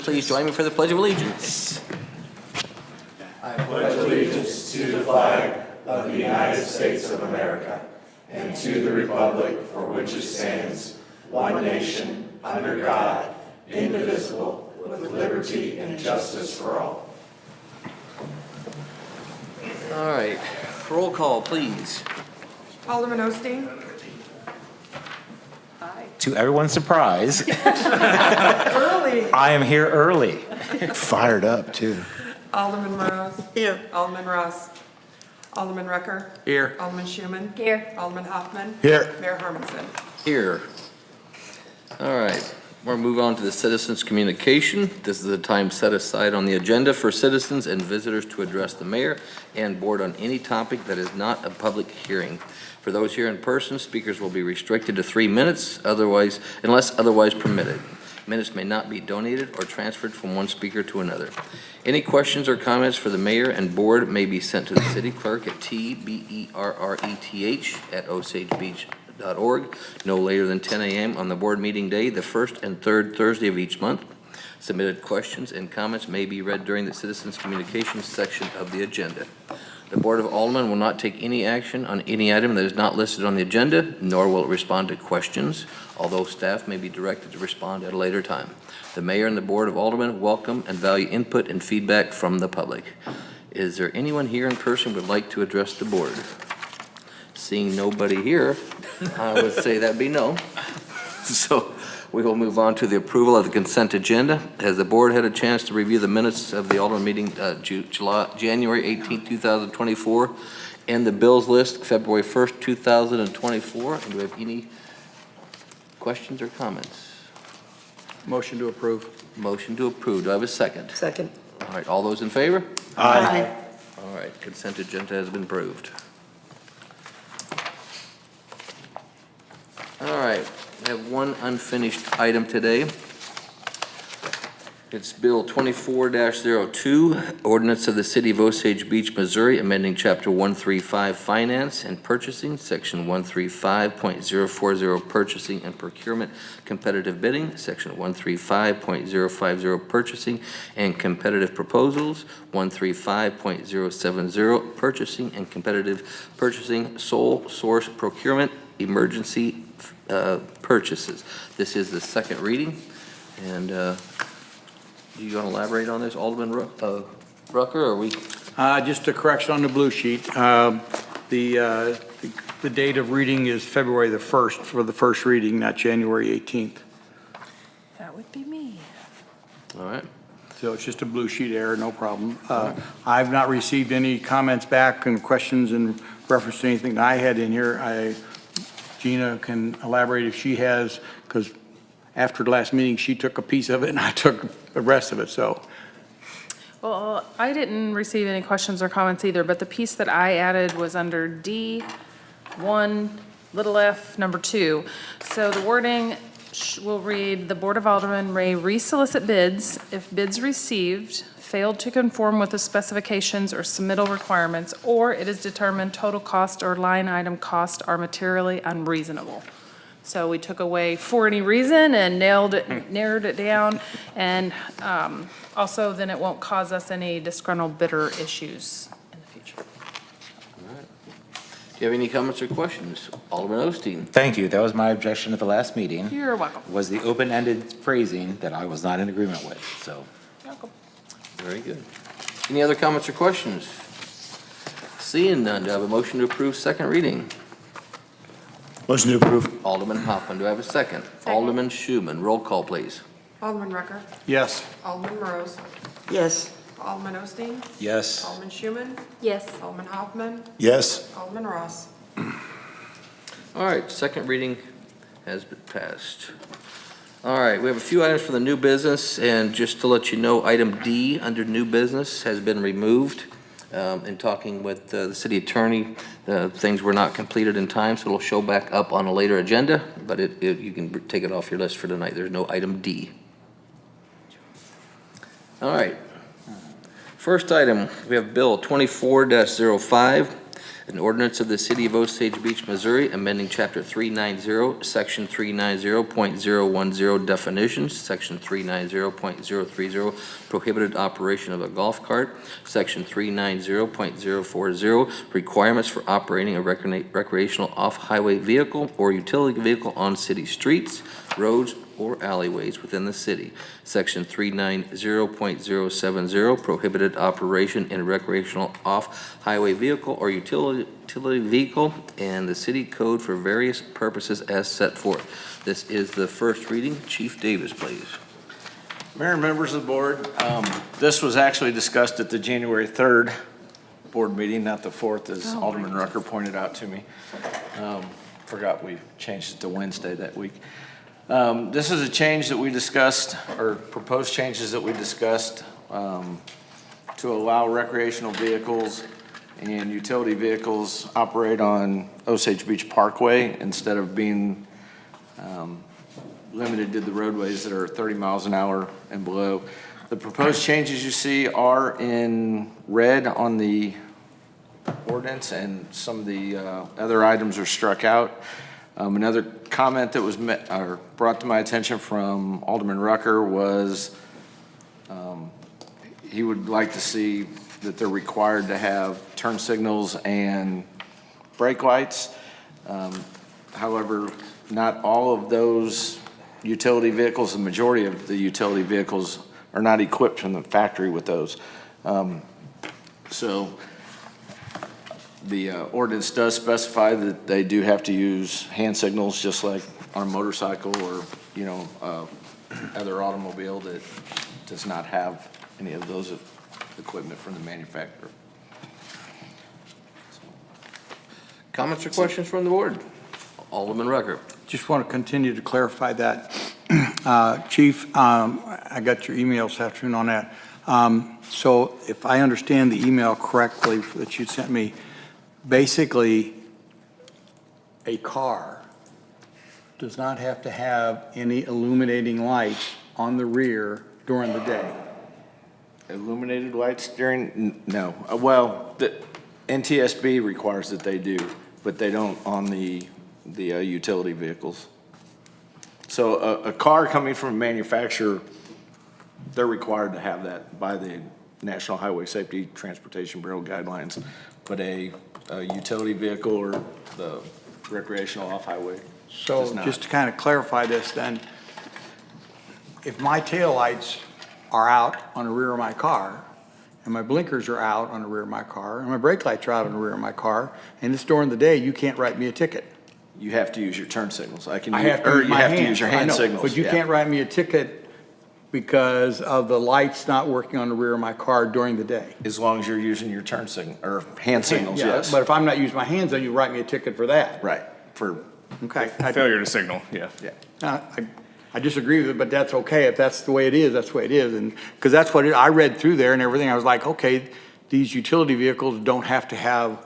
please join me for the Pledge of Allegiance? I pledge allegiance to the flag of the United States of America and to the republic for which it stands, one nation, under God, indivisible, with liberty and justice for all. All right, roll call, please. Alderman Osteen. To everyone's surprise, Early. I am here early. Fired up, too. Alderman Rose. Here. Alderman Ross. Alderman Rucker. Here. Alderman Schuman. Here. Alderman Hoffman. Here. Mayor Hermanson. Here. All right, we're gonna move on to the citizens' communication. This is the time set aside on the agenda for citizens and visitors to address the mayor and board on any topic that is not a public hearing. For those here in person, speakers will be restricted to 3 minutes, unless otherwise permitted. Minutes may not be donated or transferred from one speaker to another. Any questions or comments for the mayor and board may be sent to the city clerk at tberreth@osagebeach.org no later than 10 a.m. on the board meeting day, the first and third Thursday of each month. Submitted questions and comments may be read during the citizens' communications section of the agenda. The Board of Aldermen will not take any action on any item that is not listed on the agenda, nor will it respond to questions, although staff may be directed to respond at a later time. The Mayor and the Board of Aldermen welcome and value input and feedback from the public. Is there anyone here in person who would like to address the board? Seeing nobody here, I would say that'd be no. So we will move on to the approval of the consent agenda. Has the board had a chance to review the minutes of the Alderman meeting January 18, 2024, and the bills list February 1st, 2024? And do we have any questions or comments? Motion to approve. Motion to approve. Do I have a second? Second. All right, all those in favor? Aye. All right, consent agenda has been approved. All right, we have one unfinished item today. It's Bill 24-02, Ordinance of the City of Osage Beach, Missouri, amending Chapter 135 Finance and Purchasing, Section 135.040 Purchasing and Procurement Competitive Bidding, Section 135.050 Purchasing and Competitive Proposals, 135.070 Purchasing and Competitive Purchasing, Sole Source Procurement, Emergency Purchases. This is the second reading, and do you want to elaborate on this, Alderman Rucker, or we? Just a correction on the blue sheet. The date of reading is February the 1st for the first reading, not January 18th. That would be me. All right. So it's just a blue sheet error, no problem. I've not received any comments back and questions in reference to anything I had in here. Gina can elaborate if she has, because after the last meeting, she took a piece of it and I took the rest of it, so. Well, I didn't receive any questions or comments either, but the piece that I added was under D1, little f, number 2. So the wording will read, the Board of Aldermen may resolicit bids if bids received failed to conform with the specifications or submittal requirements, or it is determined total cost or line item cost are materially unreasonable. So we took away for any reason and narrowed it down, and also then it won't cause us any disgruntled bidder issues in the future. All right. Do you have any comments or questions? Alderman Osteen. Thank you. That was my objection at the last meeting, You're welcome. was the open-ended phrasing that I was not in agreement with, so. Welcome. Very good. Any other comments or questions? Seeing none, do I have a motion to approve second reading? Motion to approve. Alderman Hoffman, do I have a second? Alderman Schuman, roll call, please. Alderman Rucker. Yes. Alderman Rose. Yes. Alderman Osteen. Yes. Alderman Schuman. Yes. Alderman Hoffman. Yes. Alderman Ross. All right, second reading has been passed. All right, we have a few items for the new business, and just to let you know, item D under new business has been removed. In talking with the city attorney, things were not completed in time, so it'll show back up on a later agenda, but you can take it off your list for tonight. There's no item D. All right. First item, we have Bill 24-05, An ordinance of the City of Osage Beach, Missouri, amending Chapter 390, Section 390.010 definitions, Section 390.030 prohibited operation of a golf cart, Section 390.040 requirements for operating a recreational off-highway vehicle or utility vehicle on city streets, roads, or alleyways within the city. Section 390.070 prohibited operation in a recreational off-highway vehicle or utility vehicle, and the city code for various purposes as set forth. This is the first reading. Chief Davis, please. Mayor and members of the board, this was actually discussed at the January 3rd board meeting, not the 4th, as Alderman Rucker pointed out to me. Forgot we changed it to Wednesday that week. This is a change that we discussed, or proposed changes that we discussed, to allow recreational vehicles and utility vehicles operate on Osage Beach Parkway instead of being limited to the roadways that are 30 miles an hour and below. The proposed changes you see are in red on the ordinance, and some of the other items are struck out. Another comment that was brought to my attention from Alderman Rucker was he would like to see that they're required to have turn signals and brake lights. However, not all of those utility vehicles, the majority of the utility vehicles are not equipped from the factory with those. So the ordinance does specify that they do have to use hand signals, just like on a motorcycle or, you know, other automobile that does not have any of those equipment from the manufacturer. Comments or questions from the board? Alderman Rucker. Just want to continue to clarify that. Chief, I got your email this afternoon on that. So if I understand the email correctly that you sent me, basically a car does not have to have any illuminating lights on the rear during the day. Illuminated lights during, no. Well, the NTSB requires that they do, but they don't on the utility vehicles. So a car coming from a manufacturer, they're required to have that by the National Highway Safety Transportation Bureau guidelines, but a utility vehicle or the recreational off-highway does So not. just to kind of clarify this then, if my taillights are out on the rear of my car, and my blinkers are out on the rear of my car, and my brake lights are out on the rear of my car, and it's during the day, you can't write me a ticket. You have to use your turn signals. I have to or use you my have hands. to use your I hand know, signals. but you yeah. can't write me a ticket because of the lights not working on the rear of my car during the day. As long as you're using your turn signal, or hand signals, Yeah, yes. but if I'm not using my hands, then you write me a ticket for that. Right, for, Okay. Failure to signal, yeah. yeah. I disagree with it, but that's okay. If that's the way it is, that's the way it is. And, because that's what I read through there and everything. I was like, okay, these utility vehicles don't have to have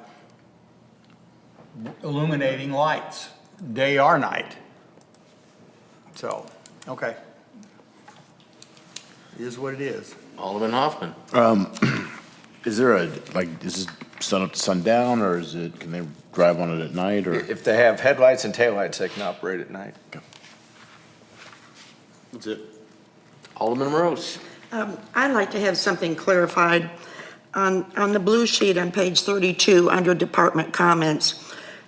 illuminating lights, day or night. So, okay. It is what it is. Alderman Hoffman. Is there is this sun up to sundown, or can they drive on it at night, or? If they have headlights and taillights, they can operate at night. That's it. Alderman Morose. I'd like to have something clarified. On the blue sheet on page 32, under department comments,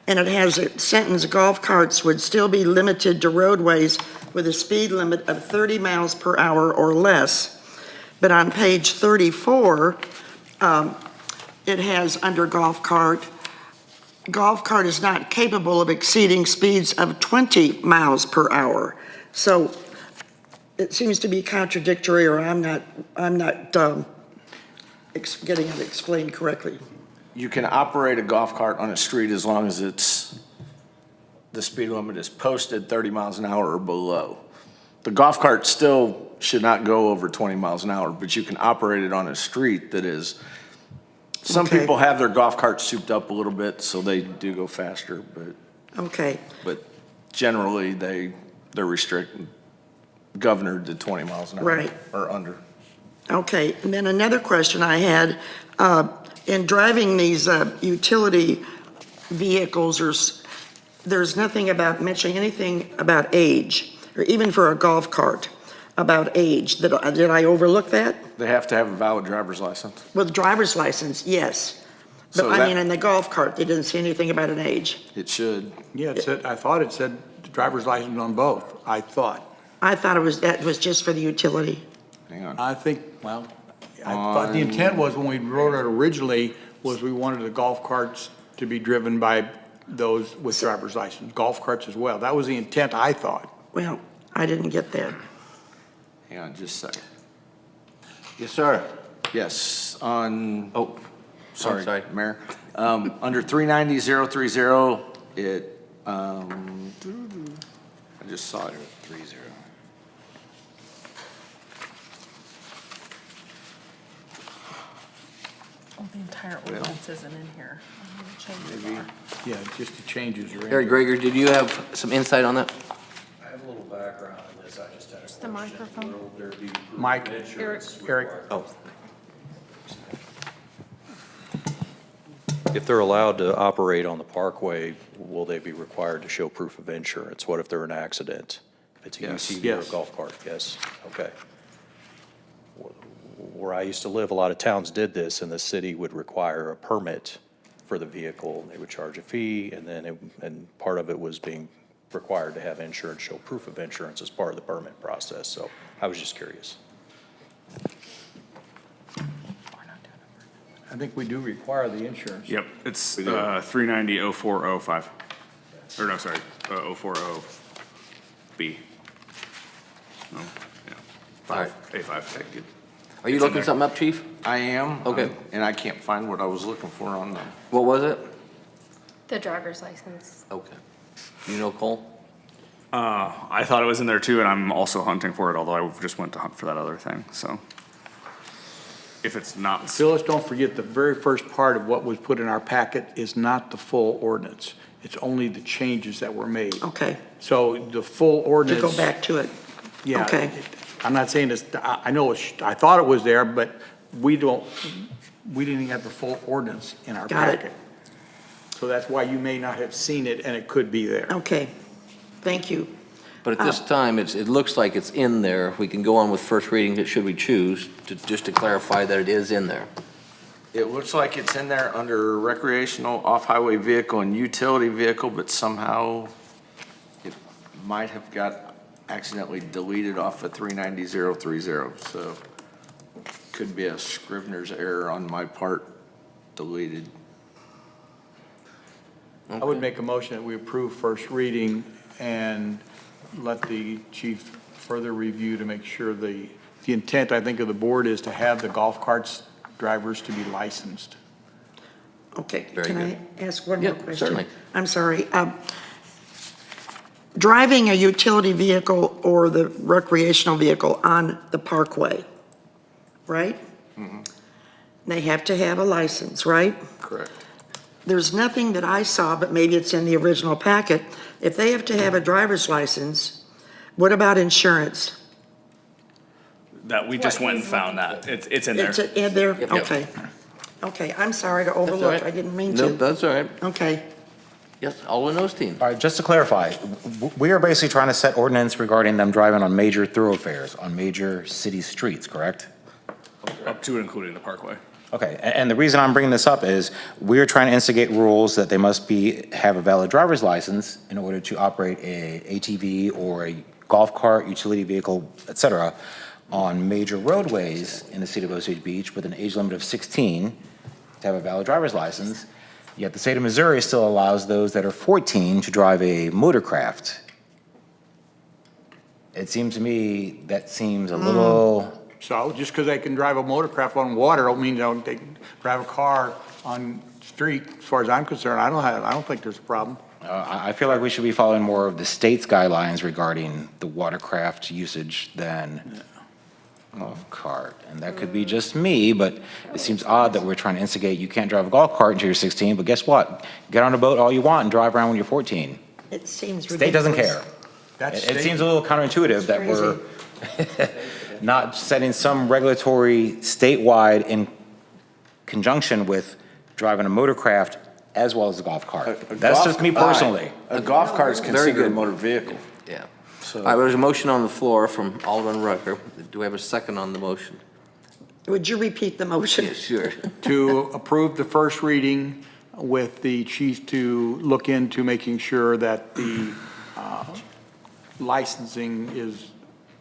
and it has a sentence, golf carts would still be limited to roadways with a speed limit of 30 miles per hour or less. But on page 34, it has under golf cart is not capable of exceeding speeds of 20 miles per hour. So it seems to be contradictory, or I'm not getting it explained correctly. You can operate a golf cart on a street as long as the speed limit is posted 30 miles an hour or below. The golf cart still should not go over 20 miles an hour, but you can operate it on a street that is, some Okay. people have their golf carts souped up a little bit, so they do go faster, Okay, but generally they're restricted, governed to 20 miles an hour. Right. Or under. okay. And then another question I had, in driving these utility vehicles there's nothing about mentioning anything about age, or even for a golf cart, about age. Did I overlook that? They have to have a valid driver's license. With driver's license, yes. But So I that- mean, in the golf cart, they didn't say anything about an age. It should. Yeah, I thought it said driver's license on both, I thought. I thought that was just for the utility. Hang on. I think, well, I thought the intent was when we wrote it originally, was we wanted the golf carts to be driven by those with driver's license, golf carts as well. That was the intent, I thought. Well, I didn't get that. Hang on just a second. Yes, sir. Yes, on, Oh, sorry, sorry. Mayor. Under 390030, I just saw it. 30. Oh, the entire ordinance isn't in here. Maybe. Yeah, just the changes are in. Eric Greger, did you have some insight on that? I have a little background on this, I just had a Just the question. microphone. Will there be proof of Mike. insurance Eric. required? Oh, If they're allowed to operate on the parkway, will they be required to show proof of insurance? What if they're in an accident? If it's a Yes. UTV or a Yes. golf cart, yes, okay. Where I used to live, a lot of towns did this, and the city would require a permit for the vehicle. They would charge a fee, and then, and part of it was being required to have insurance, show proof of insurance as part of the permit process, so I was just curious. I think we do require the insurance. Yep, it's 390-0405. Or no, sorry, 040B. No, yeah. all right. A5. Are you It's in looking there. something up, chief? I am. Okay. And I can't find what I was looking for on the. What was it? The driver's license. Okay. You know, Cole? I thought it was in there too, and I'm also hunting for it, although I just went to hunt for that other thing, so. If it's not, Phyllis, don't forget, the very first part of what was put in our packet is not the full ordinance. It's only the changes that were made. Okay, So the full to ordinance. go back to it. Yeah. Okay. I'm not saying this, I know, I thought it was there, but we didn't even have the full ordinance in our Got it. packet. So that's why you may not have seen it, and it could be there. Okay, thank you. But at this time, it looks like it's in there. We can go on with first reading, should we choose, just to clarify that it is in there. It looks like it's in there under recreational, off-highway vehicle and utility vehicle, but somehow it might have got accidentally deleted off of 390030, so could be a Scrivener's error on my part, deleted. I would make a motion that we approve first reading and let the chief further review to make sure the intent, I think, of the board is to have the golf carts drivers to be licensed. Okay, Very can I good. ask one Yeah, more question? certainly. I'm sorry. Driving a utility vehicle or the recreational vehicle on the parkway, right? They have to have a license, right? Correct. There's nothing that I saw, but maybe it's in the original packet. If they have to have a driver's license, what about insurance? that, we just went and found that. It's in there. It's in there? Yep. Okay. Okay, I'm sorry to That's all overlook. right. I didn't mean Nope, to. that's all right. Okay. Yes, Alderman Osteen. All right, just to clarify, we are basically trying to set ordinance regarding them driving on major thoroughfares, on major city streets, correct? Up to and including the parkway. Okay, and the reason I'm bringing this up is we're trying to instigate rules that they must have a valid driver's license in order to operate a ATV or a golf cart, utility vehicle, et cetera, on major roadways in the city of Osage Beach with an age limit of 16 to have a valid driver's license. Yet the state of Missouri still allows those that are 14 to drive a motorcraft. It seems to me that seems a little, So just because they can drive a motorcraft on water, don't mean they can drive a car on street, as far as I'm concerned. I don't think there's a problem. I feel like we should be following more of the state's guidelines regarding the watercraft usage than golf cart. And that could be just me, but it seems odd that we're trying to instigate, you can't drive a golf cart until you're 16, but guess what? Get on a boat all you want and drive around when you're 14. It seems ridiculous. State doesn't care. That's It seems a little counterintuitive that we're not setting some regulatory statewide in conjunction with driving a motorcraft as well as a golf cart. A That's golf- just me all right. personally. A golf cart is Very considered a good. motor vehicle. Yeah. All right, there's a motion on the floor from Alderman Rucker. Do we have a second on the motion? Would you repeat the motion? Yeah, sure. To approve the first reading with the chief to look into making sure that the licensing is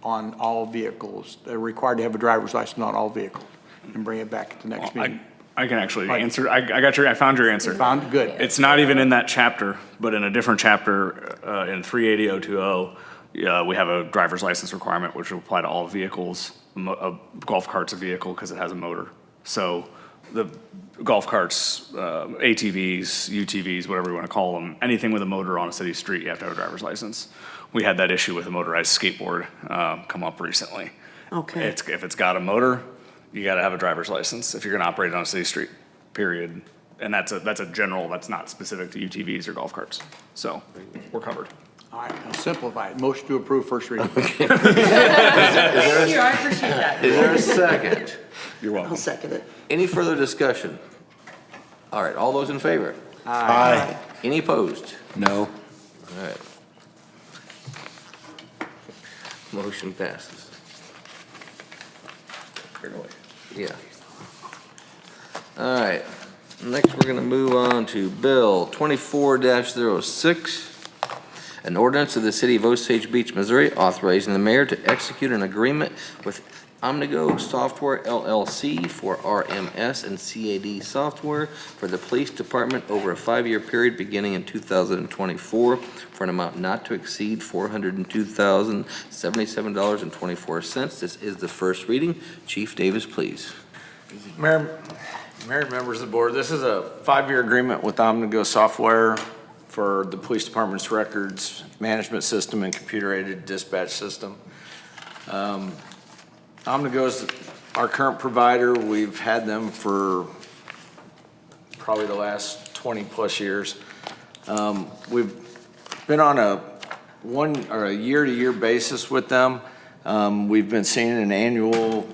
on all vehicles. They're required to have a driver's license on all vehicles, and bring it back at the next meeting. I can actually answer, I found your answer. Found, good. It's not even in that chapter, but in a different chapter, in 380.020, we have a driver's license requirement, which will apply to all vehicles. A golf cart's a vehicle because it has a motor. So the golf carts, ATVs, UTVs, whatever you want to call them, anything with a motor on a city street, you have to have a driver's license. We had that issue with a motorized skateboard come up recently. Okay. If it's got a motor, you got to have a driver's license if you're going to operate it on a city street, period. And that's a general, that's not specific to UTVs or golf carts. So we're covered. All right, I'll simplify it. Motion to approve first reading. Thank you, I appreciate that. Is there a second? You're I'll welcome. second it. Any further discussion? All right, all those in favor? Aye. Any opposed? No. All right. Motion passes. Yeah. All right, next we're gonna move on to Bill 24-06, an ordinance of the City of Osage Beach, Missouri, authorizing the mayor to execute an agreement with Omnigo Software LLC for RMS and CAD software for the police department over a 5-year period beginning in 2024 for an amount not to exceed $402,077.24. This is the first reading. Chief Davis, please. Mayor, members of the board, this is a 5-year agreement with Omnigo Software for the police department's records management system and computer-aided dispatch system. Omnigo is our current provider. We've had them for probably the last 20-plus years. We've been on a year-to-year basis with them. We've been seeing an annual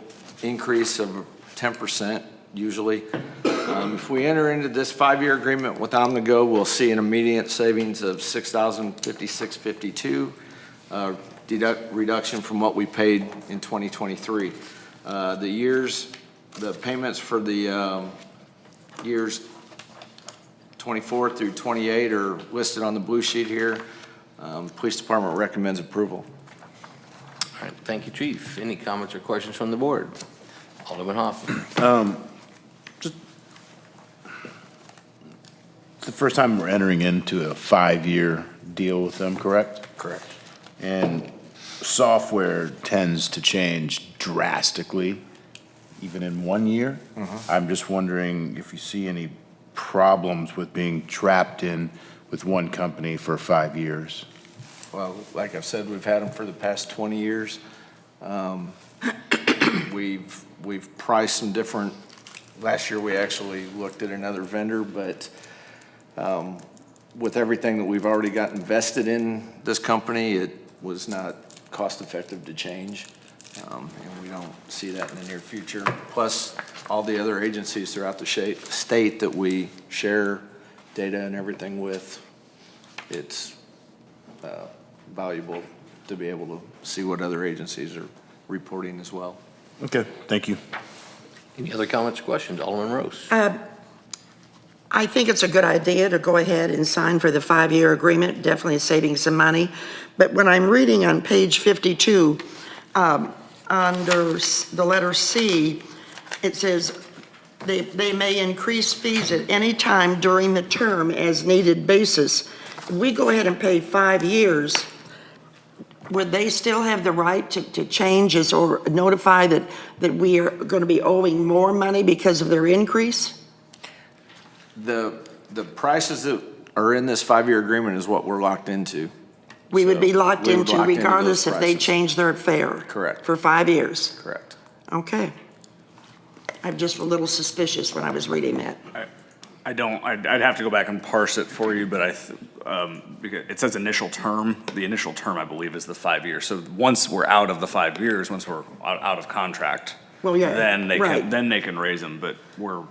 increase of 10% usually. If we enter into this 5-year agreement with Omnigo, we'll see an immediate savings of $6,056.52, reduction from what we paid in 2023. The payments for the years 24 through 28 are listed on the blue sheet here. Police Department recommends approval. All right, thank you, Chief. Any comments or questions from the board? Alderman Hoffman. Just it's the first time we're entering into a 5-year deal with them, correct? Correct. And software tends to change drastically, even in 1 year. I'm just wondering if you see any problems with being trapped in with one company for 5 years. Well, like I've said, we've had them for the past 20 years. We've priced some different, last year we actually looked at another vendor, but with everything that we've already got invested in this company, it was not cost-effective to change. And we don't see that in the near future. Plus, all the other agencies throughout the state that we share data and everything with, it's valuable to be able to see what other agencies are reporting as well. Okay, thank you. Any other comments or questions? Alderman Rose. I think it's a good idea to go ahead and sign for the 5-year agreement, definitely saving some money. But when I'm reading on page 52, under the letter C, it says they may increase fees at any time during the term as needed basis. If we go ahead and pay 5 years, would they still have the right to change us or notify that we are going to be owing more money because of their increase? The prices that are in this 5-year agreement is what we're locked into. We would be So, locked we would into lock into regardless those if they prices. change their fare? Correct. For 5 years? Correct. Okay. I'm just a little suspicious when I was reading that. I'd have to go back and parse it for you, but because it says initial term. The initial term, I believe, is the 5 years. So once we're out of the 5 years, once we're out of contract, Well, yeah, then they right. can raise them. But we're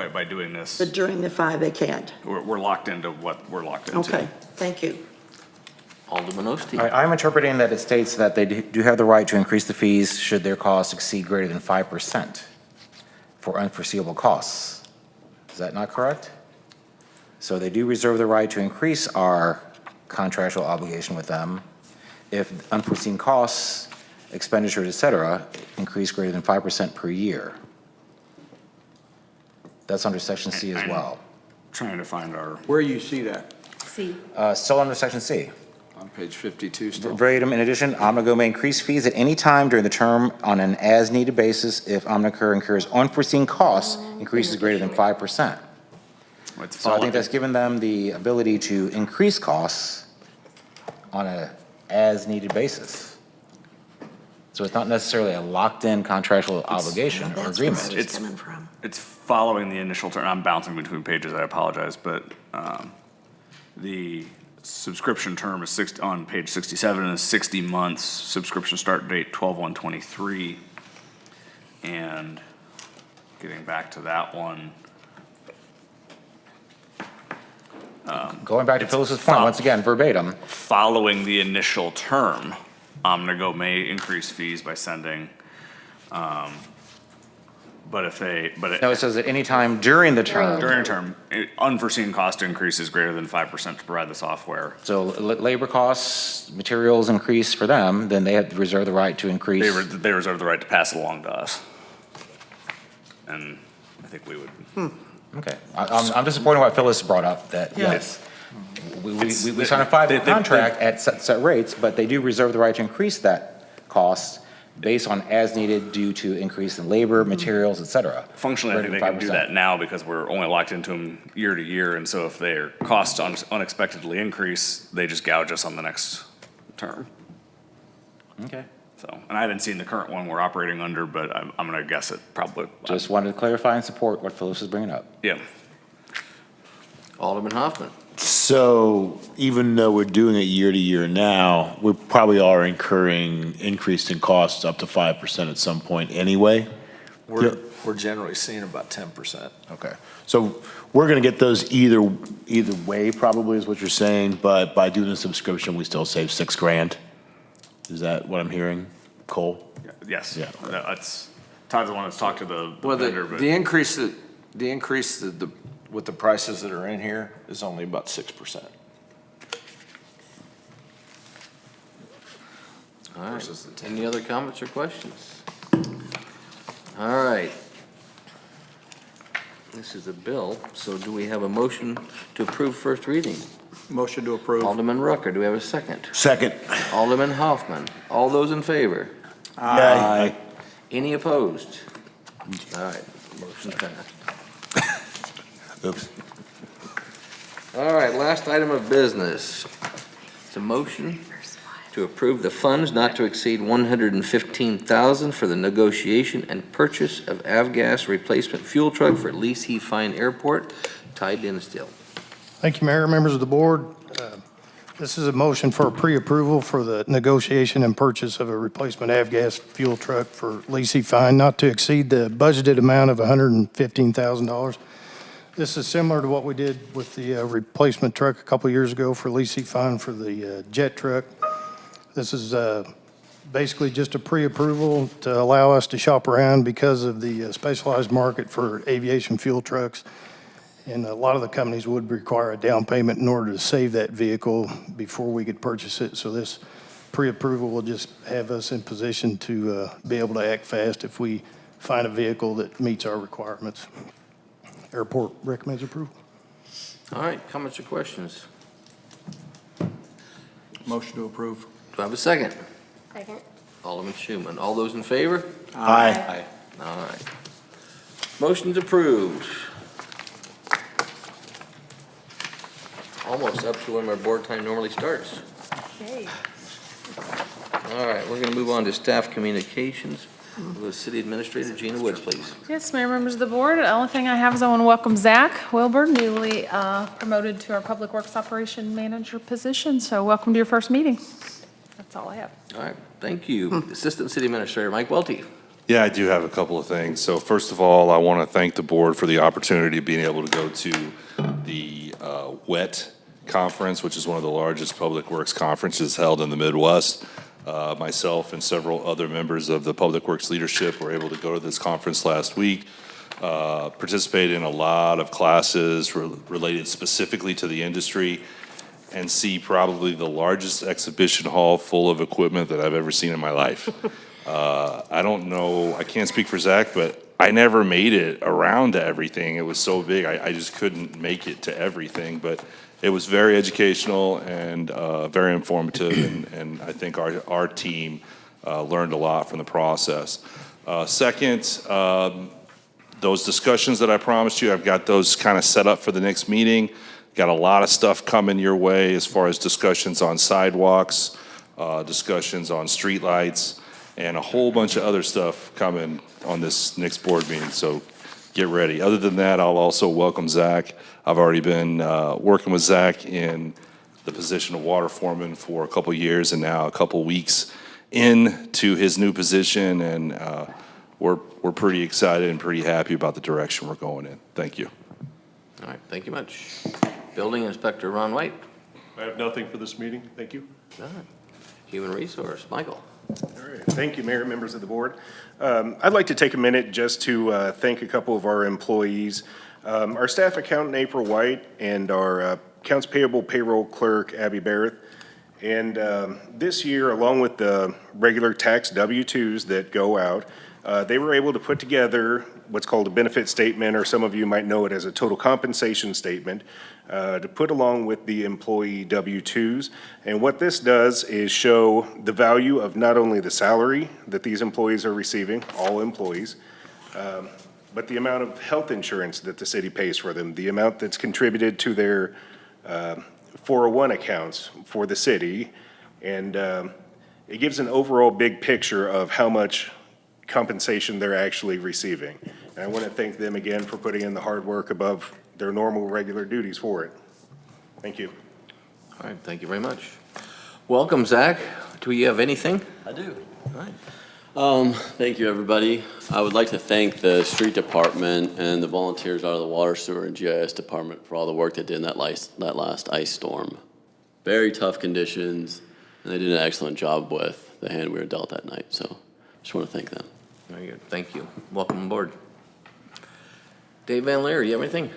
by doing this, But during the 5, they can't. we're locked into what we're locked into. Okay, thank you. Alderman Osteen. I'm interpreting that it states that they do have the right to increase the fees should their costs exceed greater than 5% for unforeseeable costs. Is that not correct? So they do reserve the right to increase our contractual obligation with them if unforeseen costs, expenditures, et cetera, increase greater than 5% per year. That's under Section C as well. Trying to find our, Where you see that? See. Still under Section C. On page 52 still. Verbatim, in addition, Omnigo may increase fees at any time during the term on an as-needed basis if Omnicare incurs unforeseen costs increases greater than 5%. it's So I think that's given them the ability to increase costs on a as-needed basis. So it's not necessarily a locked-in contractual obligation or That's where I agreement. was coming from. It's following the initial term. I'm bouncing between pages, I apologize, but the subscription term is on page 67 is 60 months, subscription start date 12/1/23. And getting back to that one, Going back to Phyllis's point, once again, verbatim, following the initial term, Omnigo may increase fees by sending, but if they, no, it says at any time during the term. during a term, unforeseen cost increase is greater than 5% to provide the software. So labor costs, materials increase for them, then they have to reserve the right to increase. They reserve the right to pass it along to us. And I think we would. Okay, I'm disappointed what Phyllis brought up, that, yes, we sign a 5-year contract at set rates, but they do reserve the right to increase that cost based on as needed due to increase in labor, materials, et cetera. Functionally, I think they can do that now because we're only locked into them year to year, and so if their costs unexpectedly increase, they just gouge us on the next term. Okay. So, and I haven't seen the current one we're operating under, but I'm gonna guess it probably. Just wanted to clarify and support what Phyllis is bringing up. Yeah. Alderman Hoffman. So even though we're doing it year to year now, we probably are incurring increase in costs up to 5% at some point anyway? We're generally seeing about 10%. Okay. So we're going to get those either way probably is what you're saying, but by doing the subscription, we still save $6,000? Is that what I'm hearing, Cole? Yes. Yeah. That's, Todd's the one that's talked to the Well, vendor, but. the increase with the prices that are in here is only about 6%. All right. Versus the 10. Any other comments or questions? All right. This is a bill, so do we have a motion to approve first reading? Motion to approve. Alderman Rucker, do we have a second? Second. Alderman Hoffman, all those in favor? Aye. Any opposed? All right, motion passed. Oops. All right, last item of business. It's a motion to approve the funds not to exceed $115,000 for the negotiation and purchase of avgas replacement fuel truck for Lacey Fine Airport. Ty Dinsdale. Thank you, Mayor, members of the board. This is a motion for pre-approval for the negotiation and purchase of a replacement avgas fuel truck for Lacey Fine, not to exceed the budgeted amount of $115,000. This is similar to what we did with the replacement truck a couple years ago for Lacey Fine for the jet truck. This is basically just a pre-approval to allow us to shop around because of the specialized market for aviation fuel trucks. And a lot of the companies would require a down payment in order to save that vehicle before we could purchase it. So this pre-approval will just have us in position to be able to act fast if we find a vehicle that meets our requirements. Airport recommends approval. All right, comments or questions? Motion to approve. Do I have a second? Second. Alderman Schuman, all those in favor? Aye. All right. Motion's approved. Almost up to when our board time normally starts. Okay. All right, we're going to move on to staff communications. The city administrator, Gina Woods, please. Yes, Mayor, members of the board, the only thing I have is I want to welcome Zach Wilbur, newly promoted to our Public Works Operation Manager position. So welcome to your first meeting. That's all I have. All right, thank you. Assistant City Administrator, Mike Welty. Yeah, I do have a couple of things. So first of all, I want to thank the board for the opportunity of being able to go to the WET conference, which is one of the largest public works conferences held in the Midwest. Myself and several other members of the Public Works leadership were able to go to this conference last week, participate in a lot of classes related specifically to the industry, and see probably the largest exhibition hall full of equipment that I've ever seen in my life. I don't know, I can't speak for Zach, but I never made it around to everything. It was so big, I just couldn't make it to everything. But it was very educational and very informative, and I think our team learned a lot from the process. Second, those discussions that I promised you, I've got those kind of set up for the next meeting. Got a lot of stuff coming your way as far as discussions on sidewalks, discussions on streetlights, and a whole bunch of other stuff coming on this next board meeting, so get ready. Other than that, I'll also welcome Zach. I've already been working with Zach in the position of water foreman for a couple years, and now a couple weeks into his new position, and we're pretty excited and pretty happy about the direction we're going in. Thank you. All right, thank you much. Building Inspector Ron White. I have nothing for this meeting. Thank you. All right. Human Resource, Michael. All right. Thank you, Mayor, members of the board. I'd like to take a minute just to thank a couple of our employees. Our staff accountant, April White, and our accounts payable payroll clerk, Abby Barrett. And this year, along with the regular tax W-2s that go out, they were able to put together what's called a benefit statement, or some of you might know it as a total compensation statement, to put along with the employee W-2s. And what this does is show the value of not only the salary that these employees are receiving, all employees, but the amount of health insurance that the city pays for them, the amount that's contributed to their 401 accounts for the city. And it gives an overall big picture of how much compensation they're actually receiving. And I want to thank them again for putting in the hard work above their normal, regular duties for it. Thank you. All right, thank you very much. Welcome, Zach. Do you have anything? I do. All right. Thank you, everybody. I would like to thank the street department and the volunteers out of the water, sewer, and GIS department for all the work they did in that last ice storm. Very tough conditions, and they did an excellent job with the hand we were dealt that night, so just want to thank them. Very good, thank you. Welcome aboard. Dave Van Leer, you have anything?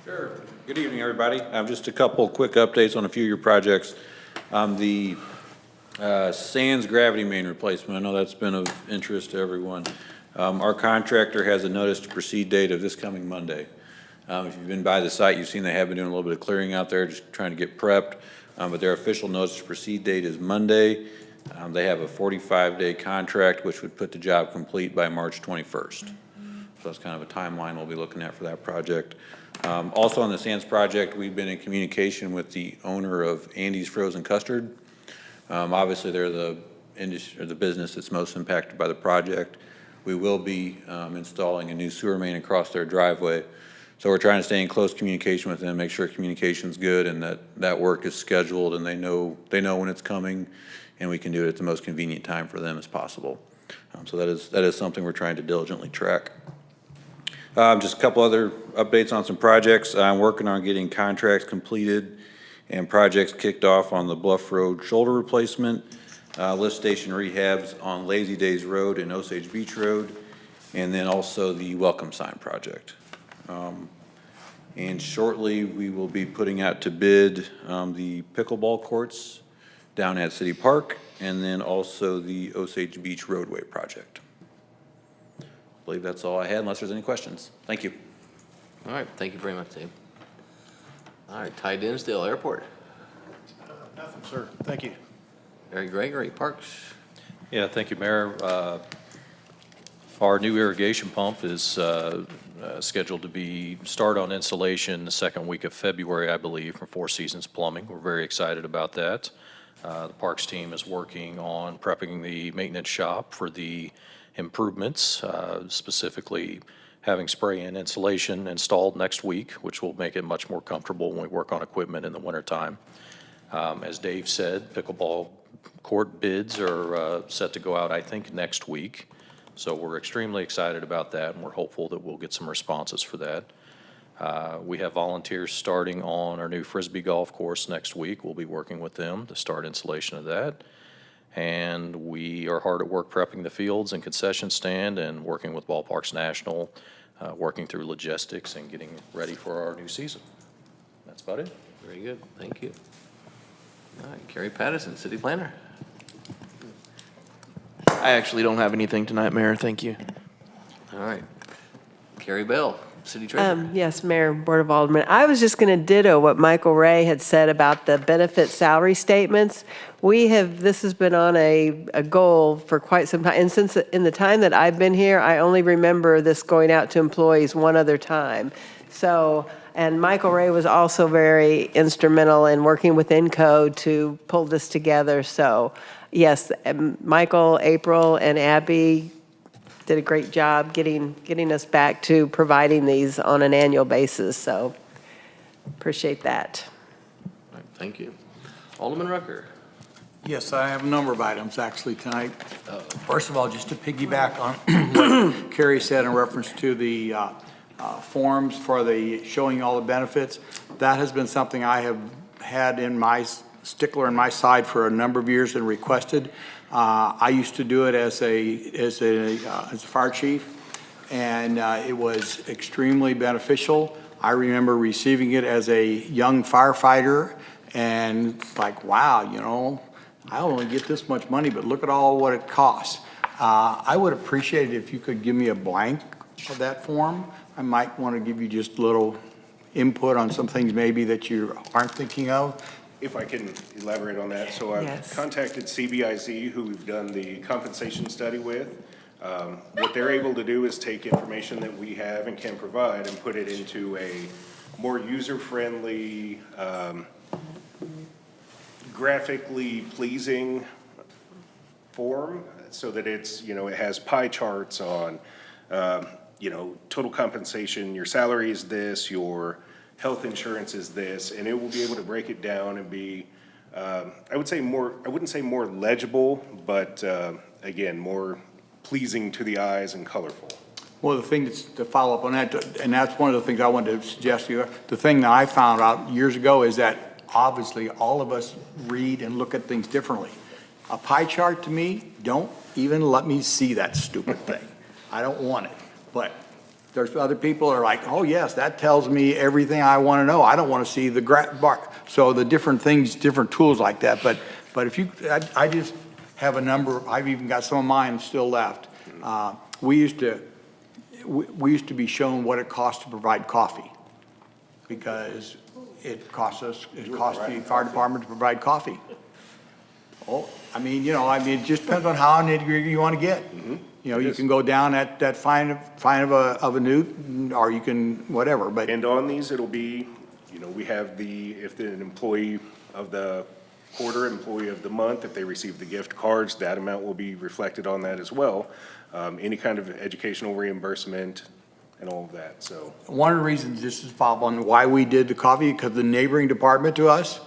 Sure. Good evening, everybody. Just a couple quick updates on a few of your projects. The Sands gravity main replacement, I know that's been of interest to everyone. Our contractor has a notice to proceed date of this coming Monday. If you've been by the site, you've seen they have been doing a little bit of clearing out there, just trying to get prepped. But their official notice to proceed date is Monday. They have a 45-day contract, which would put the job complete by March 21st. So that's kind of a timeline we'll be looking at for that project. Also on the Sands project, we've been in communication with the owner of Andy's Frozen Custard. Obviously, they're the industry or the business that's most impacted by the project. We will be installing a new sewer main across their driveway. So we're trying to stay in close communication with them, make sure communication's good and that work is scheduled and they know when it's coming and we can do it at the most convenient time for them as possible. So that is something we're trying to diligently track. Just a couple other updates on some projects. I'm working on getting contracts completed and projects kicked off on the Bluff Road shoulder replacement, lift station rehabs on Lazy Days Road and Osage Beach Road, and then also the welcome sign project. And shortly, we will be putting out to bid the pickleball courts down at City Park, and then also the Osage Beach roadway project. I believe that's all I had, unless there's any questions. Thank you. All right, thank you very much, Dave. All right, Ty Dinsdale, Airport. Nothing, sir. Thank you. Barry Gregory, Parks. Yeah, thank you, Mayor. Our new irrigation pump is scheduled to start on installation the second week of February, I believe, from Four Seasons Plumbing. We're very excited about that. The Parks team is working on prepping the maintenance shop for the improvements, specifically having spray and insulation installed next week, which will make it much more comfortable when we work on equipment in the wintertime. As Dave said, pickleball court bids are set to go out, I think, next week. So we're extremely excited about that, and we're hopeful that we'll get some responses for that. We have volunteers starting on our new Frisbee golf course next week. We'll be working with them to start installation of that. And we are hard at work prepping the fields and concession stand and working with Ballparks National, working through logistics and getting ready for our new season. That's about it. Very good, thank you. All right, Kerry Patterson, City Planner. I actually don't have anything tonight, Mayor. Thank you. All right. Carrie Bell, City Treasurer. Yes, Mayor, Board of Aldermen. I was just going to ditto what Michael Ray had said about the benefit salary statements. This has been on a goal for quite some time. And since in the time that I've been here, I only remember this going out to employees one other time. So, and Michael Ray was also very instrumental in working with ENCODE to pull this together. So, yes, Michael, April, and Abby did a great job getting us back to providing these on an annual basis. So, appreciate that. All right, thank you. Alderman Rucker. Yes, I have a number of items actually tonight. First of all, just to piggyback on what Carrie said in reference to the forms for the showing all the benefits, that has been something I have had in my stickler in my side for a number of years and requested. I used to do it as a fire chief, and it was extremely beneficial. I remember receiving it as a young firefighter, and like, wow, you know, I only get this much money, but look at all what it costs. I would appreciate it if you could give me a blank of that form. I might want to give you just a little input on some things maybe that you aren't thinking of. If I can elaborate on that. So I've contacted CBIZ, who we've done the compensation study with. What they're able to do is take information that we have and can provide and put it into a more user-friendly, graphically pleasing form so that it's, you know, it has pie charts on, you know, total compensation, your salary is this, your health insurance is this, and it will be able to break it down and be, I wouldn't say more legible, but again, more pleasing to the eyes and colorful. Well, the thing that's to follow up on that, and that's one of the things I wanted to suggest to you, the thing that I found out years ago is that obviously all of us read and look at things differently. A pie chart to me, don't even let me see that stupid thing. I don't want it. But there's other people that are like, oh yes, that tells me everything I want to know. I don't want to see the bar. So the different things, different tools like that. But if you, I just have a number. I've even got some of mine still left. We used to be shown what it costs to provide coffee, because it costs the fire department to provide coffee. Oh, I mean, you know, it just depends on how nitty-gritty you want to get. You know, you can go down that fine of a newt, or you can whatever, but. And on these, it'll be, you know, we have if an employee of the quarter, employee of the month, if they receive the gift cards, that amount will be reflected on that as well. Any kind of educational reimbursement and all of that, so. One of the reasons, this is follow on why we did the coffee, because the neighboring department to us,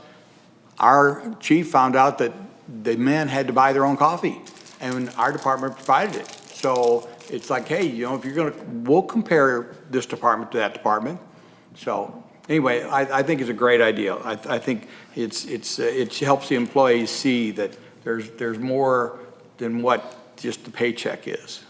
our chief found out that the men had to buy their own coffee, and our department provided it. So it's like, hey, you know, if you're we'll compare this department to that department. So anyway, I think it's a great idea. I think it helps the employees see that there's more than what just the paycheck is.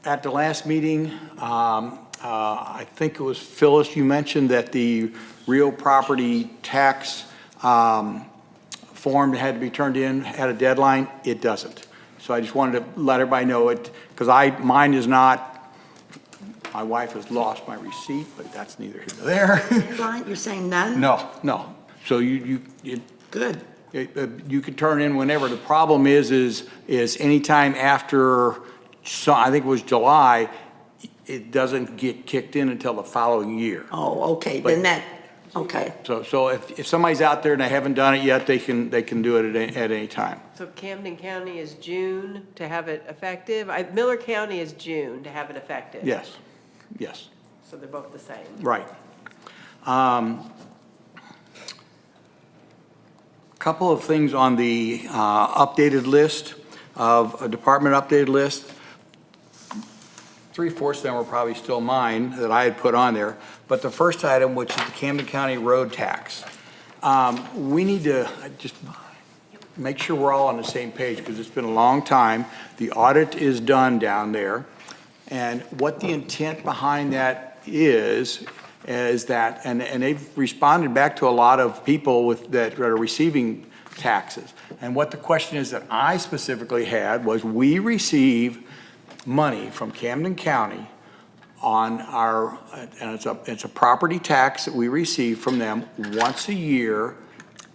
At the last meeting, I think it was Phyllis, you mentioned that the real property tax form had to be turned in, had a deadline. It doesn't. So I just wanted to let everybody know it, because mine is not, my wife has lost my receipt, but that's neither here nor there. You're saying none? No. So Good. You can turn in whenever. The problem is anytime after, I think it was July, it doesn't get kicked in until the following year. Oh, okay, then that, okay. So if somebody's out there and they haven't done it yet, they can do it at any time. So Camden County is June to have it effective. Miller County is June to have it effective. Yes. So they're both the same. Right. Couple of things on the updated list, a department updated list. 3/4 of them are probably still mine that I had put on there. But the first item, which is the Camden County road tax, we need to just make sure we're all on the same page because it's been a long time. The audit is done down there. And what the intent behind that is that, and they've responded back to a lot of people that are receiving taxes. And what the question is that I specifically had was, we receive money from Camden County on our, and it's a property tax that we receive from them once a year.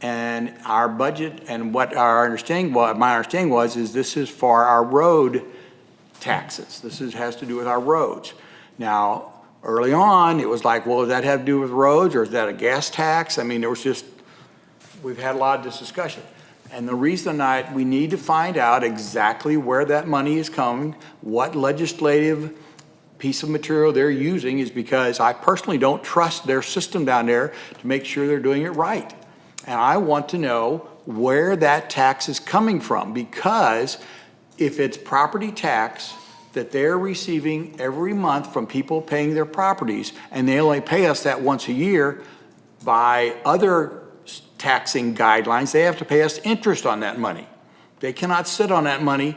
And our budget, and what our understanding was, my understanding was, is this is for our road taxes. Has to do with our roads. Now, early on, it was like, well, does that have to do with roads, or is that a gas tax? I mean, we've had a lot of this discussion. And the reason we need to find out exactly where that money is coming, what legislative piece of material they're using, is because I personally don't trust their system down there to make sure they're doing it right. And I want to know where that tax is coming from, because if it's property tax that they're receiving every month from people paying their properties, and they only pay us that once a year, by other taxing guidelines, they have to pay us interest on that money. They cannot sit on that money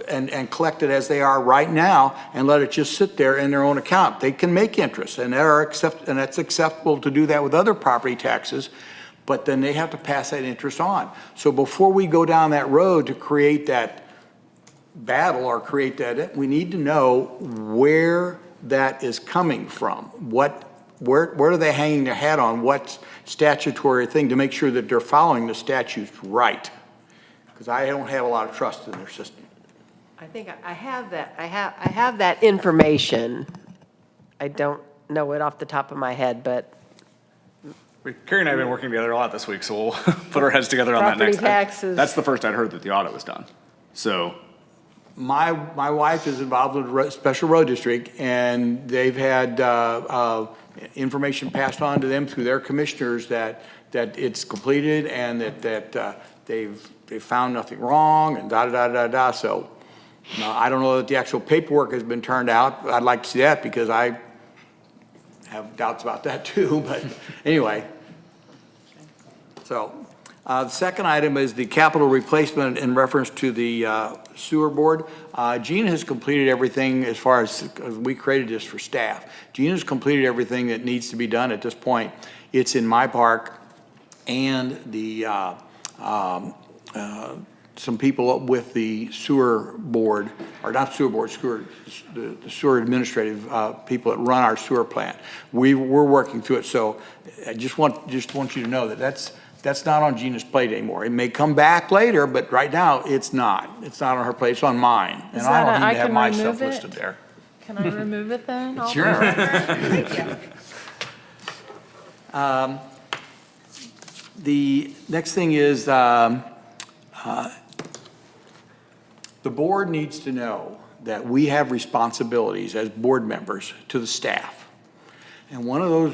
and collect it as they are right now and let it just sit there in their own account. They can make interest, and that's acceptable to do that with other property taxes, but then they have to pass that interest on. So before we go down that road to create that battle or create that, we need to know where that is coming from. Where are they hanging their hat on? What statutory thing to make sure that they're following the statutes right? Because I don't have a lot of trust in their system. I think I have that, I have that information. I don't know it off the top of my head, but Carrie and I have been working together a lot this week, so we'll put our heads together on that property next. taxes. That's the first I'd heard that the audit was done. So My wife is involved with the Special Road District, and they've had information passed on to them through their commissioners that it's completed and that they've found nothing wrong and da-da-da-da-da. So I don't know that the actual paperwork has been turned out. I'd like to see that because I have doubts about that too, but anyway. So the second item is the capital replacement in reference to the sewer board. Gina has completed everything as far as we created this for staff. Gina's completed everything that needs to be done at this point. It's in my park, and the some people with the sewer board, or not sewer board, the sewer administrative people that run our sewer plant. We're working through it, so I just want you to know that that's not on Gina's plate anymore. It may come back later, but right now, it's not. It's not on her plate, it's on mine. And I don't need to have my stuff listed there. Can I remove it then? Sure. Thank you. The next thing is, the board needs to know that we have responsibilities as board members to the staff. And one of those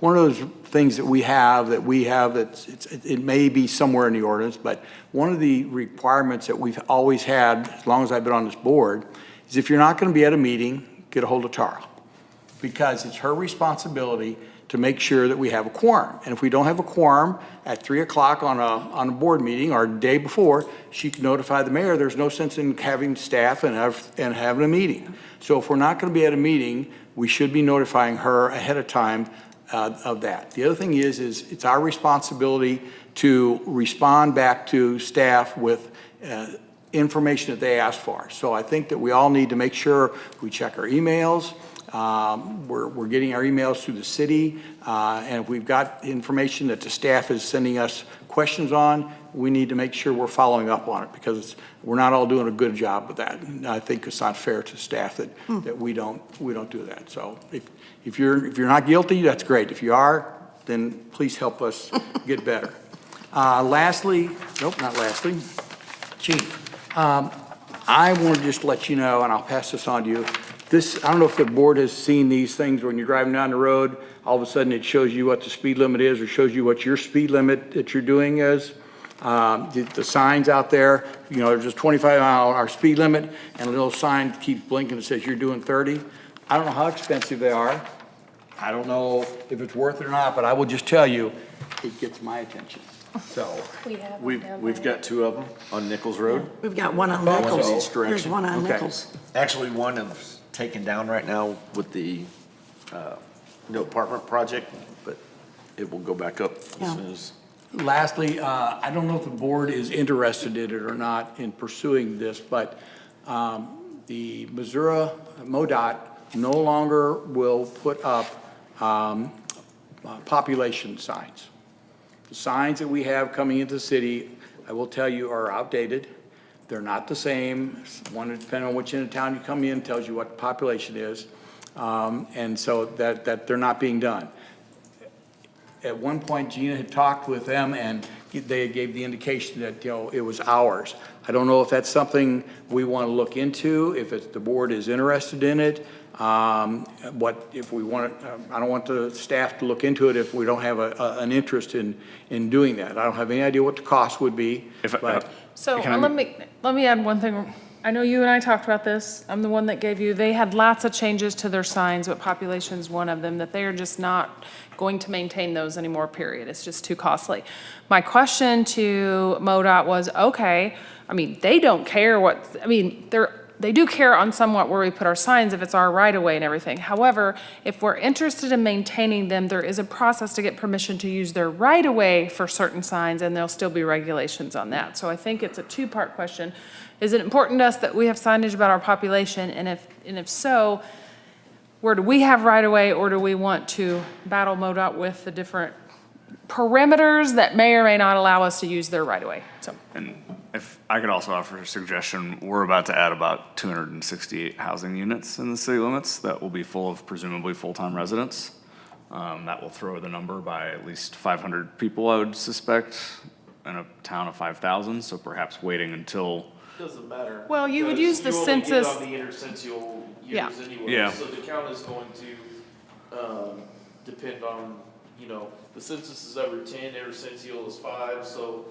one of those things that we have it may be somewhere in the ordinance, but one of the requirements that we've always had, as long as I've been on this board, is if you're not going to be at a meeting, get a hold of Tara. Because it's her responsibility to make sure that we have a quorum. And if we don't have a quorum at 3 o'clock on a board meeting or a day before, she can notify the mayor. There's no sense in having staff and having a meeting. So if we're not going to be at a meeting, we should be notifying her ahead of time of that. The other thing is it's our responsibility to respond back to staff with information that they ask for. So I think that we all need to make sure we check our emails. We're getting our emails through the city, and if we've got information that the staff is sending us questions on, we need to make sure we're following up on it, because we're not all doing a good job with that. And I think it's not fair to staff that we don't do that. So if you're not guilty, that's great. If you are, then please help us get better. Lastly, Chief, I want to just let you know, and I'll pass this on to you, I don't know if the board has seen these things when you're driving down the road, all of a sudden it shows you what the speed limit is or shows you what your speed limit that you're doing is. The signs out there, there's just 25-mile-an-hour speed limit, and a little sign keeps blinking that says you're doing 30. I don't know how expensive they are. I don't know if it's worth it or not, but I will just tell you, it gets my attention. So We've got 2 of them on Nichols Road. We've got one on One in Nichols. each direction. There's one on Okay. Nichols. Actually, one is taken down right now with the new apartment project, but it will go back up as Yeah. soon as. Lastly, I don't know if the board is interested in it or not in pursuing this, but the Missouri MoDOT no longer will put up population signs. The signs that we have coming into the city, I will tell you, are outdated. They're not the same. One, depending on which end of town you come in, tells you what the population is. And so that they're not being done. At one point, Gina had talked with them, and they gave the indication that, it was ours. I don't know if that's something we want to look into, if the board is interested in it. If we want it, I don't want the staff to look into it if we don't have an interest in doing that. I don't have any idea what the cost would be. So let me add one thing. I know you and I talked about this. I'm the one that gave you, they had lots of changes to their signs, but population's one of them, that they are just not going to maintain those anymore, period. It's just too costly. My question to MoDOT was, okay, they don't care they do care on somewhat where we put our signs if it's our right of way and everything. However, if we're interested in maintaining them, there is a process to get permission to use their right of way for certain signs, and there'll still be regulations on that. So I think it's a 2-part question. Is it important to us that we have signage about our population? And if so, where do we have right of way, or do we want to battle MoDOT with the different perimeters that may or may not allow us to use their right of way? So. And if I could also offer a suggestion, we're about to add about 268 housing units in the city limits that will be full of presumably full-time residents. That will throw the number by at least 500 people, I would suspect, in a town of 5,000. So perhaps waiting until. Doesn't matter. Well, you would use the because you only get census. on the intercentral Yeah. years anyway. Yeah. So the count is going to depend on, the census is every 10, intercentral is 5, so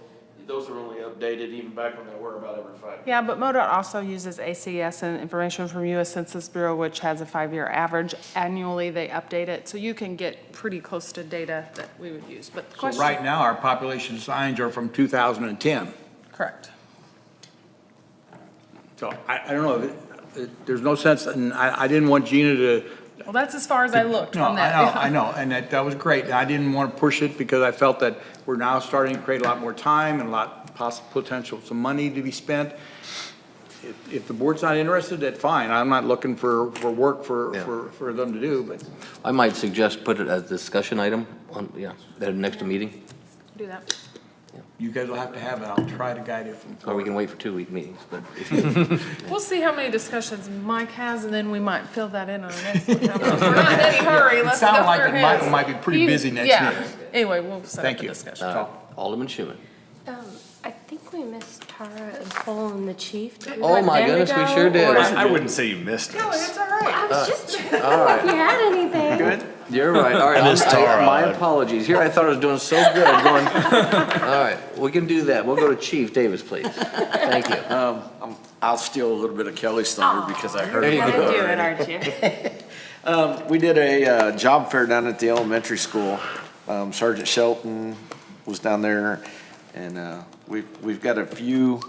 those are only updated even back when they were about every 5 years. Yeah, but MoDOT also uses ACS and information from U.S. Census Bureau, which has a 5-year average. Annually, they update it, so you can get pretty close to data that we would use. But the So question. right now, our population signs are from 2010. Correct. So I don't know, there's no sense, and I didn't want Gina to. Well, that's as far as I looked No, from that. I know, and that was great. And I didn't want to push it because I felt that we're now starting to create a lot more time and a lot possible potential, some money to be spent. If the board's not interested, that's fine. I'm not looking for work for them to do, but. I might suggest put it as a discussion item on, the next meeting, Do that. You guys will have to have it. I'll try to guide it from. or we can wait for 2-week meetings, but. We'll see how many discussions Mike has, and then we might fill that in on our next one. We're not in any hurry. Let's go Sounded like through Michael his. might be pretty busy next Yeah. meeting. Anyway, we'll set up Thank the you. discussion. Alderman Schuman. I think we missed Tara and Cole and the chief. Did we Oh let my them goodness, we go, sure did. or- I wouldn't say you missed No, us. it's all right. I was just checking if you had anything. Good? You're right. All right. miss Tara. My apologies. Here I thought I was doing so good. Going. All right. We can do that. We'll go to Chief Davis, please. Thank you. I'll steal a little bit of Kelly's thunder because I heard There you about go. it Do it, already. aren't you? We did a job fair down at the elementary school. Sergeant Shelton was down there, and we've got a few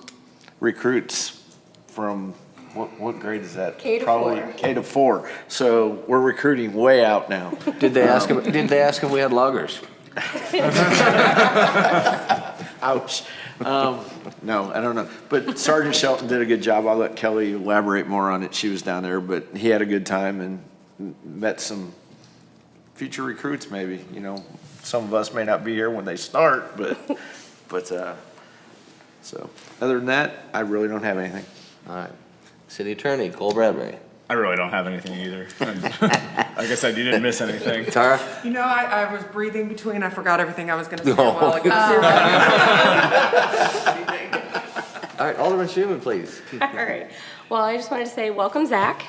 recruits from, what grade is that? K to Probably 4. K to 4. So we're recruiting way out now. Did they ask him? Did they ask if we had loggers? Ouch. No, I don't know. But Sergeant Shelton did a good job. I'll let Kelly elaborate more on it. She was down there, but he had a good time and met some future recruits maybe. Some of us may not be here when they start, but so other than that, I really don't have anything. All right. City Attorney Cole Bradbury. I really don't have anything either. Like I said, you didn't miss anything. Tara. I was breathing between, I forgot everything I was going to say a Oh. while ago. All right. Alderman Schuman, please. All right. Well, I just wanted to say welcome, Zach.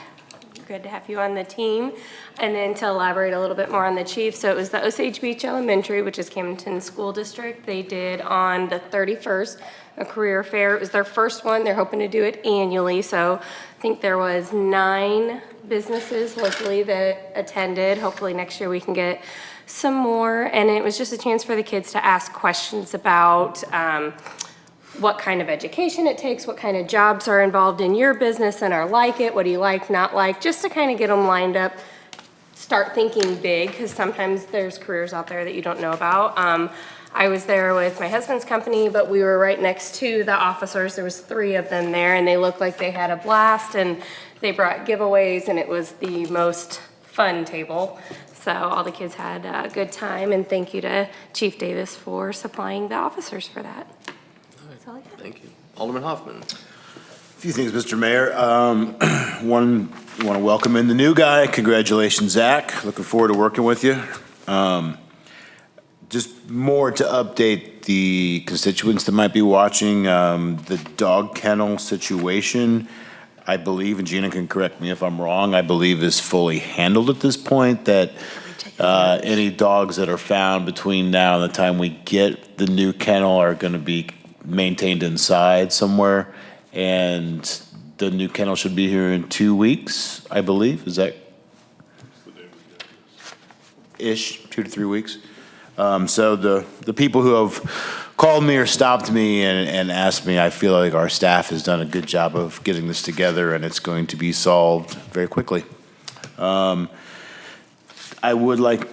Good to have you on the team. And then to elaborate a little bit more on the chief, so it was the Osage Beach Elementary, which is Camden School District. They did on the 31st a career fair. It was their first one. They're hoping to do it annually. So I think there was 9 businesses locally that attended. Hopefully next year we can get some more. And it was just a chance for the kids to ask questions about what kind of education it takes, what kind of jobs are involved in your business and are like it, what do you like, not like, just to kind of get them lined up, start thinking big, because sometimes there's careers out there that you don't know about. I was there with my husband's company, but we were right next to the officers. There was 3 of them there, and they looked like they had a blast, and they brought giveaways, and it was the most fun table. So all the kids had a good time, and thank you to Chief Davis for supplying the officers for that. That's all I got. Thank you. Alderman Hoffman. A few things, Mr. Mayor. One, you want to welcome in the new guy. Congratulations, Zach. Looking forward to working with you. Just more to update the constituents that might be watching, the dog kennel situation, I believe, and Gina can correct me if I'm wrong, I believe is fully handled at this point, that any dogs that are found between now and the time we get the new kennel are going to be maintained inside somewhere, and the new kennel should be here in 2 weeks, I believe. Is that ish, 2 to 3 weeks? So the people who have called me or stopped me and asked me, I feel like our staff has done a good job of getting this together, and it's going to be solved very quickly. I would like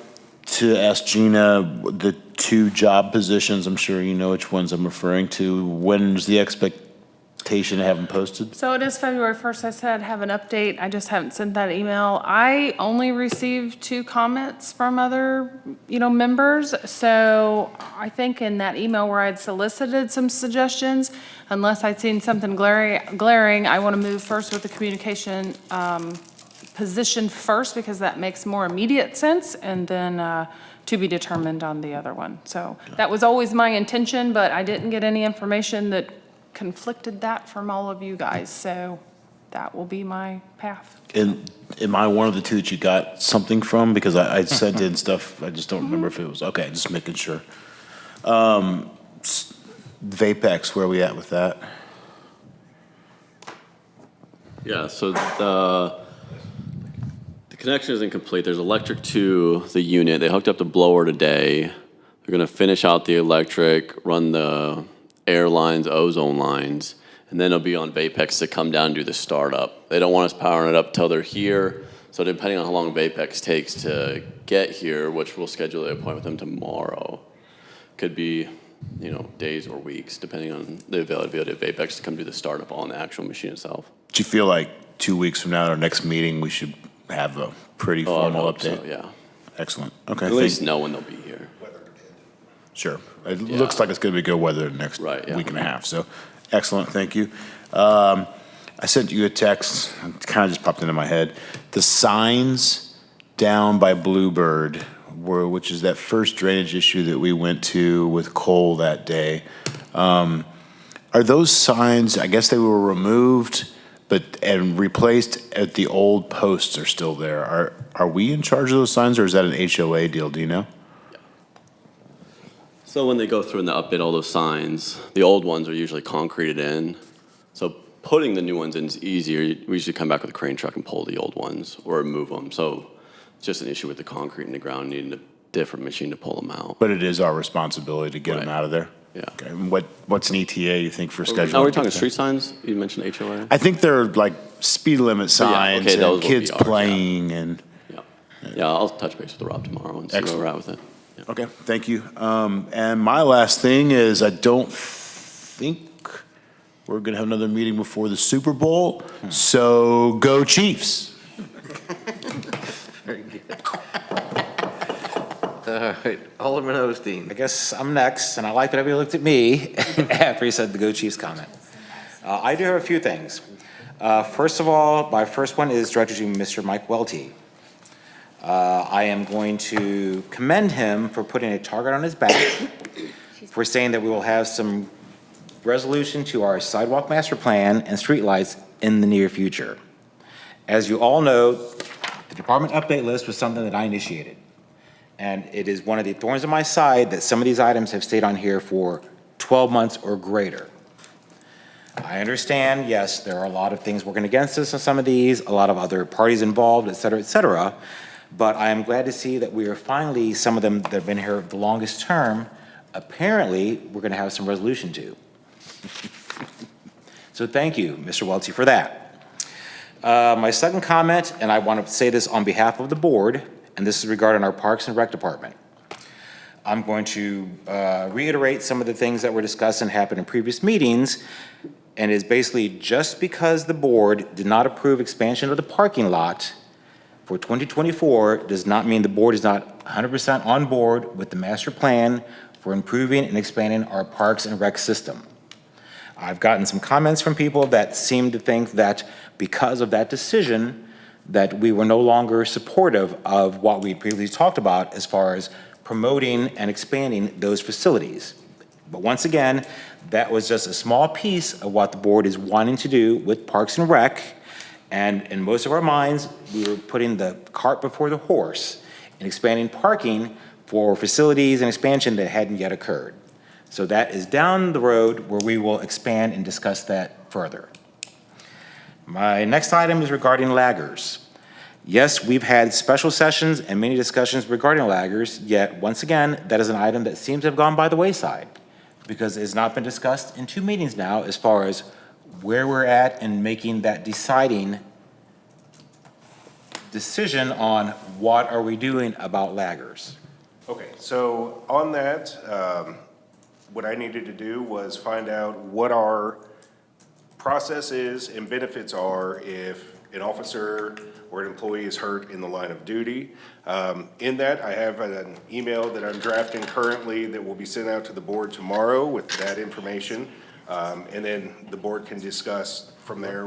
to ask Gina, the 2 job positions, I'm sure you know which ones I'm referring to. When's the expectation to have them posted? So it is February 1st. I said have an update. I just haven't sent that email. I only received 2 comments from other, members. So I think in that email where I'd solicited some suggestions, unless I'd seen something glaring, I want to move first with the communication position first, because that makes more immediate sense, and then to be determined on the other one. So that was always my intention, but I didn't get any information that conflicted that from all of you guys, so that will be my path. And am I one of the 2 that you got something from? Because I sent in stuff, I just don't remember if it was, okay, just making sure. Vapex, where are we at with that? Yeah, so the connection isn't complete. There's electric to the unit. They hooked up the blower today. They're gonna finish out the electric, run the air lines, ozone lines, and then it'll be on Vapex to come down and do the startup. They don't want us powering it up till they're here, so depending on how long Vapex takes to get here, which we'll schedule an appointment with them tomorrow, could be, days or weeks, depending on the availability of Vapex to come do the startup on the actual machine itself. Do you feel like 2 weeks from now at our next meeting, we should have a pretty formal update? So, yeah. Excellent. Okay. At least know when they'll be here. Sure. It looks like it's going to be good weather the next week and a half. So, excellent. Thank you. I sent you a text. It kind of just popped into my head. The signs down by Bluebird, which is that first drainage issue that we went to with Cole that day. Are those signs? I guess they were removed, and replaced at the old posts are still there. Are we in charge of those signs, or is that an HOA deal? Do you know? So when they go through and they update all those signs, the old ones are usually concreted in. So putting the new ones in is easier. We usually come back with a crane truck and pull the old ones or remove them. So it's just an issue with the concrete in the ground, needing a different machine to pull them out. But it is our responsibility to get them out of there? Yeah. Okay. And what's an ETA, you think, for scheduling? Are we talking street signs? You mentioned HOA? I think they're like speed limit signs and kids playing and. Yeah, I'll touch base with Rob tomorrow and see where we're at with it. Yeah. Okay, thank you. And my last thing is, I don't think we're going to have another meeting before the Super Bowl, so go Chiefs. Very good. All right, Alderman Osteen. I guess I'm next, and I like that everybody looked at me after he said the Go Chiefs comment. I do have a few things. First of all, my first one is directed to Mr. Mike Welty. I am going to commend him for putting a target on his back, for saying that we will have some resolution to our sidewalk master plan and streetlights in the near future. As you all know, the department update list was something that I initiated. And it is one of the thorns in my side that some of these items have stayed on here for 12 months or greater. I understand, yes, there are a lot of things working against us on some of these, a lot of other parties involved, et cetera, but I am glad to see that we are finally, some of them that have been here the longest term, apparently, we're gonna have some resolution to. So thank you, Mr. Welty, for that. My second comment, and I want to say this on behalf of the board, and this is regarding our Parks and Rec Department. I'm going to reiterate some of the things that were discussed and happened in previous meetings, and is basically just because the board did not approve expansion of the parking lot for 2024 does not mean the board is not 100% on board with the master plan for improving and expanding our Parks and Rec system. I've gotten some comments from people that seem to think that because of that decision, that we were no longer supportive of what we previously talked about as far as promoting and expanding those facilities. But once again, that was just a small piece of what the board is wanting to do with Parks and Rec. And in most of our minds, we were putting the cart before the horse and expanding parking for facilities and expansion that hadn't yet occurred. So that is down the road where we will expand and discuss that further. My next item is regarding laggers. Yes, we've had special sessions and many discussions regarding laggers, yet once again, that is an item that seems to have gone by the wayside because it's not been discussed in 2 meetings now as far as where we're at in making that deciding decision on what are we doing about laggers. Okay, so on that, what I needed to do was find out what our process is and benefits are if an officer or an employee is hurt in the line of duty. In that, I have an email that I'm drafting currently that will be sent out to the board tomorrow with that information. And then the board can discuss from there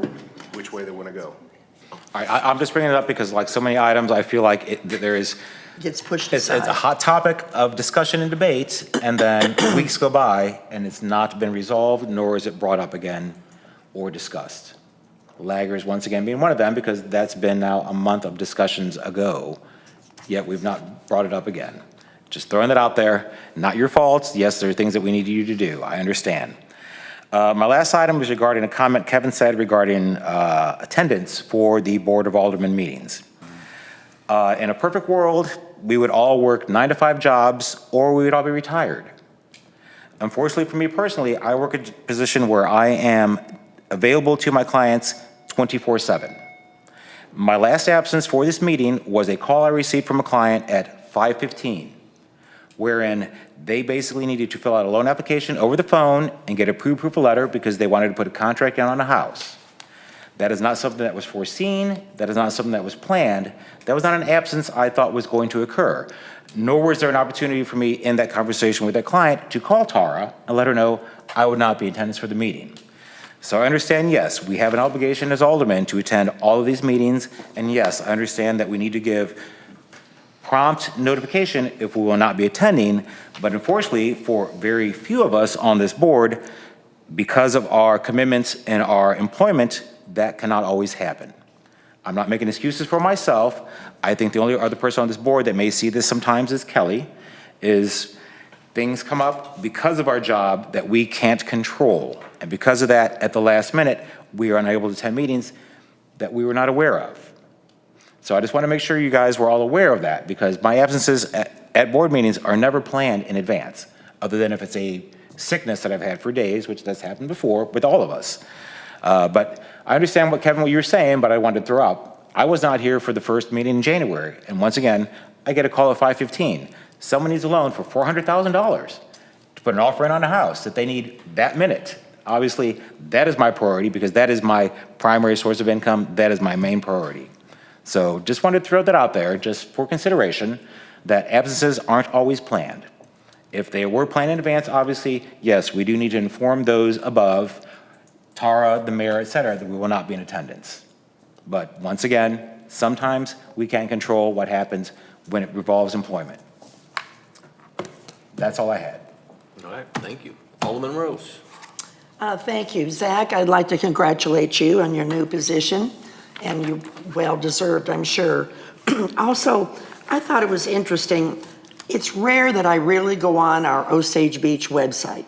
which way they want to go. I'm just bringing it up because like so many items, I feel like there is, Gets pushed it's aside. a hot topic of discussion and debate, and then weeks go by and it's not been resolved, nor is it brought up again or discussed. Laggers, once again, being one of them, because that's been now a month of discussions ago, yet we've not brought it up again. Just throwing that out there, not your fault. Yes, there are things that we need you to do, I understand. My last item is regarding a comment Kevin said regarding attendance for the Board of Aldermen meetings. In a perfect world, we would all work 9-to-5 jobs or we would all be retired. Unfortunately for me personally, I work a position where I am available to my clients 24/7. My last absence for this meeting was a call I received from a client at 5:15, wherein they basically needed to fill out a loan application over the phone and get a pre-approval letter because they wanted to put a contract down on a house. That is not something that was foreseen. That is not something that was planned. That was not an absence I thought was going to occur. Nor was there an opportunity for me in that conversation with that client to call Tara and let her know I would not be in attendance for the meeting. So I understand, yes, we have an obligation as aldermen to attend all of these meetings, and yes, I understand that we need to give prompt notification if we will not be attending, but unfortunately, for very few of us on this board, because of our commitments and our employment, that cannot always happen. I'm not making excuses for myself. I think the only other person on this board that may see this sometimes is Kelly, is things come up because of our job that we can't control. And because of that, at the last minute, we are unable to attend meetings that we were not aware of. So I just want to make sure you guys were all aware of that, because my absences at board meetings are never planned in advance, other than if it's a sickness that I've had for days, which has happened before with all of us. But I understand what Kevin, what you were saying, but I wanted to throw out. I was not here for the first meeting in January. And once again, I get a call at 5:15. Someone needs a loan for $400,000 to put an offer in on a house that they need that minute. Obviously, that is my priority because that is my primary source of income. That is my main priority. So just wanted to throw that out there just for consideration that absences aren't always planned. If they were planned in advance, obviously, yes, we do need to inform those above, Tara, the mayor, et cetera, that we will not be in attendance. But once again, sometimes we can't control what happens when it revolves employment. That's all I had. All right, thank you. Alderman Rose. Thank you. Zach, I'd like to congratulate you on your new position. and you, well deserved, I'm sure. Also, I thought it was interesting. It's rare that I really go on our Osage Beach website.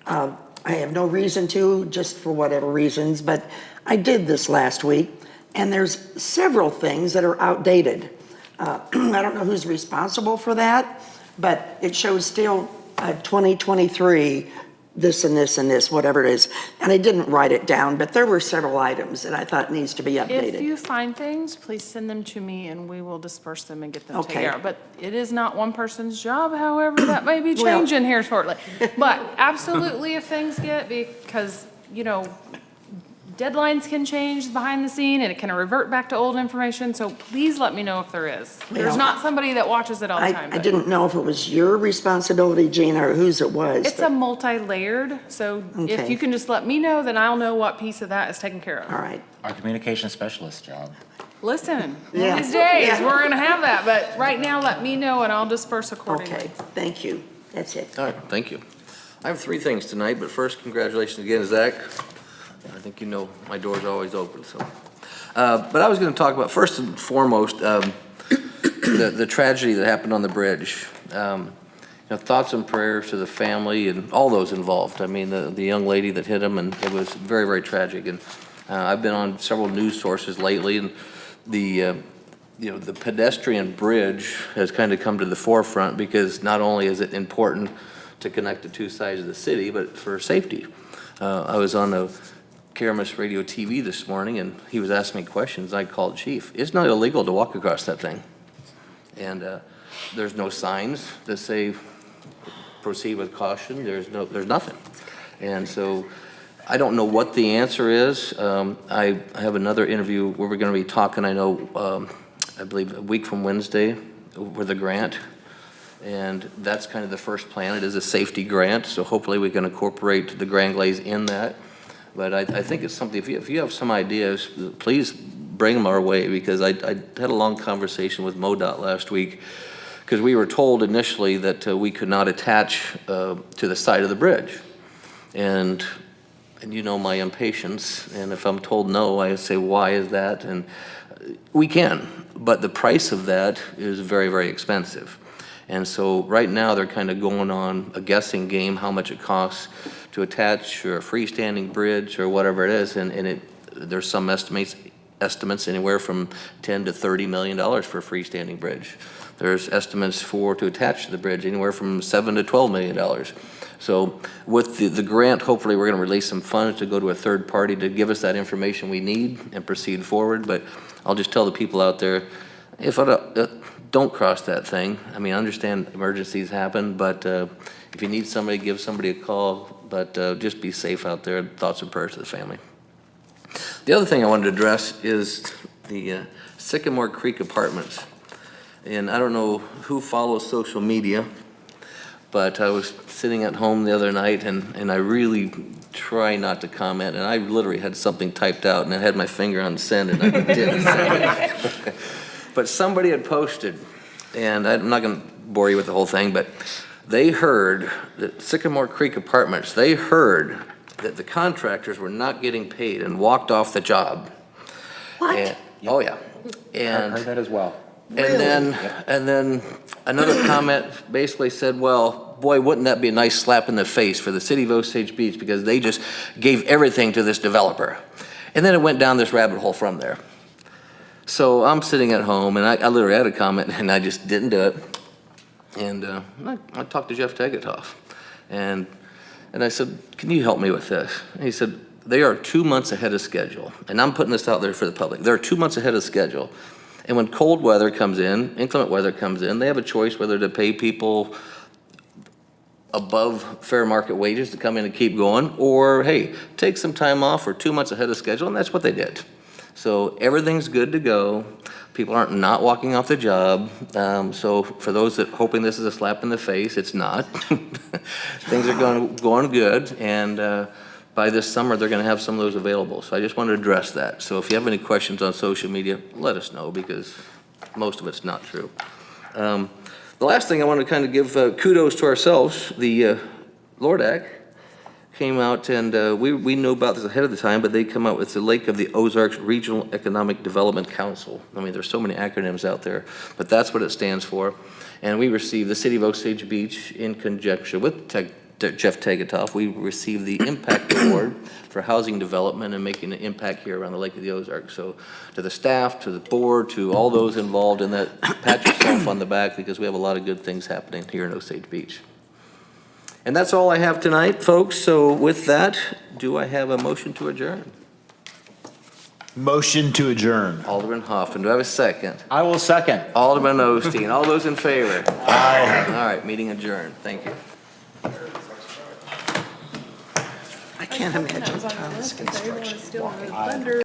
I have no reason to, just for whatever reasons, but I did this last week, and there's several things that are outdated. I don't know who's responsible for that, but it shows still 2023, this and this and this, whatever it is. And I didn't write it down, but there were several items that I thought needs to be updated. If you find things, please send them to me and we will disperse them and get them Okay. taken care of. But it is not one person's job, however, that may be Well- changing here shortly. But absolutely if things get, because, you know, deadlines can change behind the scene and it can revert back to old information, so please let me know if there is. There's Well, not somebody that watches it all the time. I but didn't know if it was your responsibility, Gina, or whose it was. It's a multi-layered, so if Okay. you can just let me know, then I'll know what piece of that is taken care of. All right. Our communication specialist job. Listen, one Yeah. of these days, Yeah. we're gonna have that, but right now, let me know and I'll disperse accordingly. Okay, thank you. That's it. All right, thank you. I have three things tonight, but first, congratulations again, Zach. I think you know my door's always open, so. But I was gonna talk about, first and foremost, the tragedy that happened on the bridge. You know, thoughts and prayers to the family and all those involved. I mean, the young lady that hit him, and it was very, very tragic. And I've been on several news sources lately, and the pedestrian bridge has kind of come to the forefront because not only is it important to connect the two sides of the city, but for safety. I was on the Karamis Radio TV this morning, and he was asking me questions. I called Chief. It's not illegal to walk across that thing. And there's no signs that say proceed with caution. There's nothing. And so I don't know what the answer is. I have another interview where we're going to be talking, I know, I believe a week from Wednesday with a grant. And that's kind of the first plan. It is a safety grant, so hopefully we can incorporate the Grand Glaze in that. But I think it's something, if you have some ideas, please bring them our way, because I had a long conversation with MoDOT last week, because we were told initially that we could not attach to the side of the bridge. And you know my impatience, and if I'm told no, I say, why is that? And we can, but the price of that is very, very expensive. And so right now they're kind of going on a guessing game, how much it costs to attach or a freestanding bridge or whatever it is. And there's some estimates anywhere from $10 to $30 million for a freestanding bridge. There's estimates to attach to the bridge anywhere from $7 to $12 million. So with the grant, hopefully we're going to release some funds to go to a third party to give us that information we need and proceed forward. But I'll just tell the people out there, if don't cross that thing. I mean, I understand emergencies happen, but if you need somebody, give somebody a call. But just be safe out there. Thoughts and prayers to the family. The other thing I wanted to address is the Sycamore Creek Apartments. And I don't know who follows social media, but I was sitting at home the other night, and I really try not to comment, and I literally had something typed out, and I had my finger on send, and I didn't send it. But somebody had posted, and I'm not going to bore you with the whole thing, but they heard that Sycamore Creek Apartments, they heard that the contractors were not getting paid and walked off the job. What? Oh, yeah. I And heard that as well. and then another comment basically said, well, boy, wouldn't that be a nice slap in the face for the city of Osage Beach, because they just gave everything to this developer. And then it went down this rabbit hole from there. So I'm sitting at home, and I literally had a comment, and I just didn't do it. And I talked to Jeff Tegetoff, and I said, can you help me with this? And he said, they are 2 months ahead of schedule. And I'm putting this out there for the public. They're 2 months ahead of schedule. And when cold weather comes in, inclement weather comes in, they have a choice whether to pay people above fair market wages to come in and keep going, or, hey, take some time off. We're 2 months ahead of schedule, and that's what they did. So everything's good to go. People aren't not walking off the job. So for those that hoping this is a slap in the face, it's not. Things are going good, and by this summer, they're going to have some of those available. So I just wanted to address that. So if you have any questions on social media, let us know, because most of it's not true. The last thing I want to kind of give kudos to ourselves, the LORDAC. came out and we knew about this ahead of the time, but they come out with the Lake of the Ozarks Regional Economic Development Council. I mean, there's so many acronyms out there, but that's what it stands for. And we received, the city of Osage Beach, in conjunction with Jeff Tegetoff, we received the Impact Award for housing development and making an impact here around the Lake of the Ozarks. So to the staff, to the board, to all those involved in that, pat yourself on the back because we have a lot of good things happening here in Osage Beach. And that's all I have tonight, folks. So with that, do I have a motion to adjourn? Motion to adjourn. Alderman Hoffman, do I have a second? I will second. Alderman Osteen, all those in favor? Aye. All right, meeting adjourned. Thank you. I can't imagine Thomas gets tortured walking.